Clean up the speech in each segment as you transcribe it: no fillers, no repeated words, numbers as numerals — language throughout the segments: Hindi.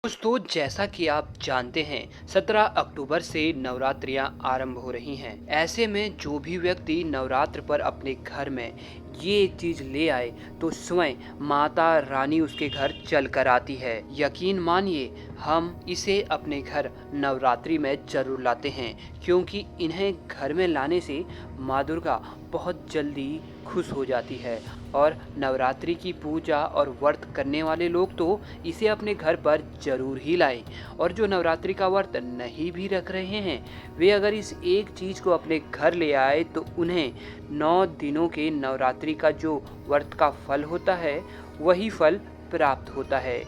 दोस्तों, जैसा कि आप जानते हैं 17 अक्टूबर से नवरात्रियां आरंभ हो रही हैं। ऐसे में जो भी व्यक्ति नवरात्र पर अपने घर में ये एक चीज ले आए तो स्वयं माता रानी उसके घर चल कर आती है। यकीन मानिए, हम इसे अपने घर नवरात्रि में जरूर लाते हैं, क्योंकि इन्हें घर में लाने से माँ दुर्गा बहुत जल्दी खुश हो जाती है। और नवरात्रि की पूजा और व्रत करने वाले लोग तो इसे अपने घर पर जरूर ही लाएं। और जो नवरात्रि का व्रत नहीं भी रख रहे हैं, वे अगर इस एक चीज़ को अपने घर ले आए तो उन्हें 9 दिनों के नवरात्रि का जो व्रत का फल होता है, वही फल प्राप्त होता है।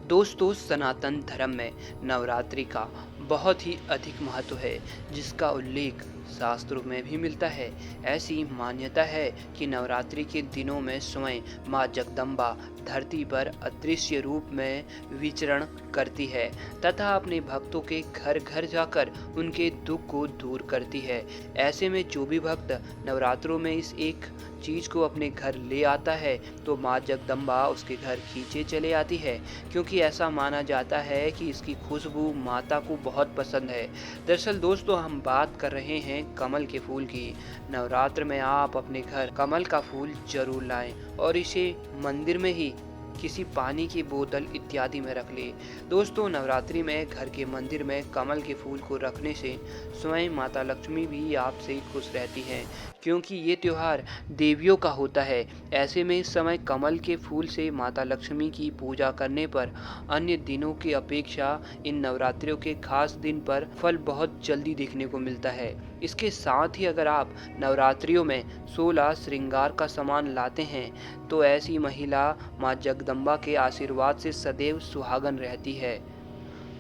दोस्तों, सनातन धर्म में नवरात्रि का बहुत ही अधिक महत्व है, जिसका उल्लेख शास्त्रों में भी मिलता है। ऐसी मान्यता है कि नवरात्रि के दिनों में स्वयं माँ जगदम्बा धरती पर अदृश्य रूप में विचरण करती है तथा अपने भक्तों के घर घर जाकर उनके दुख को दूर करती है। ऐसे में जो भी भक्त नवरात्रों में इस एक चीज को अपने घर ले आता है तो माँ जगदम्बा उसके घर खींचे चले आती है, क्योंकि ऐसा माना जाता है कि इसकी खुशबू माता को बहुत पसंद है। दरअसल दोस्तों, हम बात कर रहे हैं कमल के फूल की। नवरात्र में आप अपने घर कमल का फूल जरूर लाएं और इसे मंदिर में ही किसी पानी की बोतल इत्यादि में रख ले। दोस्तों, नवरात्रि में घर के मंदिर में कमल के फूल को रखने से स्वयं माता लक्ष्मी भी आपसे खुश रहती हैं, क्योंकि ये त्योहार देवियों का होता है। ऐसे में इस समय कमल के फूल से माता लक्ष्मी की पूजा करने पर अन्य दिनों की अपेक्षा इन नवरात्रियों के खास दिन पर फल बहुत जल्दी देखने को मिलता है। इसके साथ ही अगर आप नवरात्रियों में 16 श्रृंगार का सामान लाते हैं तो ऐसी महिला माँ जगदम्बा के आशीर्वाद से सदैव सुहागन रहती है।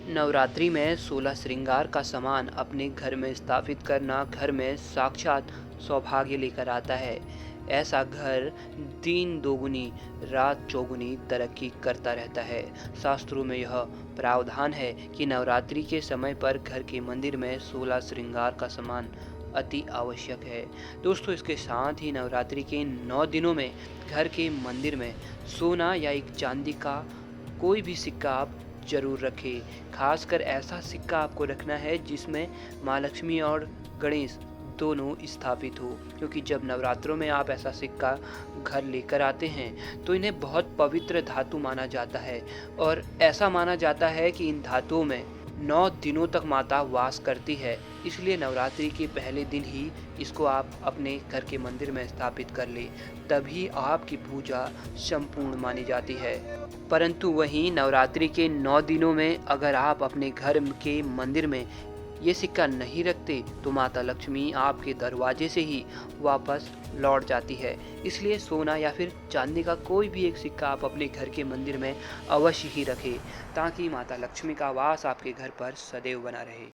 नवरात्रि में 16 श्रृंगार का सामान अपने घर में स्थापित करना घर में साक्षात सौभाग्य लेकर आता है। ऐसा घर दिन दोगुनी रात चौगुनी तरक्की करता रहता है। शास्त्रों में यह प्रावधान है कि नवरात्रि के समय पर घर के मंदिर में 16 श्रृंगार का सामान अति आवश्यक है। दोस्तों, इसके साथ ही नवरात्रि के 9 दिनों में घर के मंदिर में सोना या एक चांदी का कोई भी सिक्का आप जरूर रखें। खासकर ऐसा सिक्का आपको रखना है जिसमें माँ लक्ष्मी और गणेश दोनों स्थापित हो, क्योंकि जब नवरात्रों में आप ऐसा सिक्का घर लेकर आते हैं तो इन्हें बहुत पवित्र धातु माना जाता है। और ऐसा माना जाता है कि इन धातुओं में 9 दिनों तक माता वास करती है। इसलिए नवरात्रि के पहले दिन ही इसको आप अपने घर के मंदिर में स्थापित कर ले, तभी आपकी पूजा संपूर्ण मानी जाती है। परंतु वहीं नवरात्रि के 9 दिनों में अगर आप अपने घर के मंदिर में ये सिक्का नहीं रखते तो माता लक्ष्मी आपके दरवाजे से ही वापस लौट जाती है। इसलिए सोना या फिर चांदी का कोई भी एक सिक्का आप अपने घर के मंदिर में अवश्य ही रखें, ताकि माता लक्ष्मी का वास आपके घर पर सदैव बना रहे।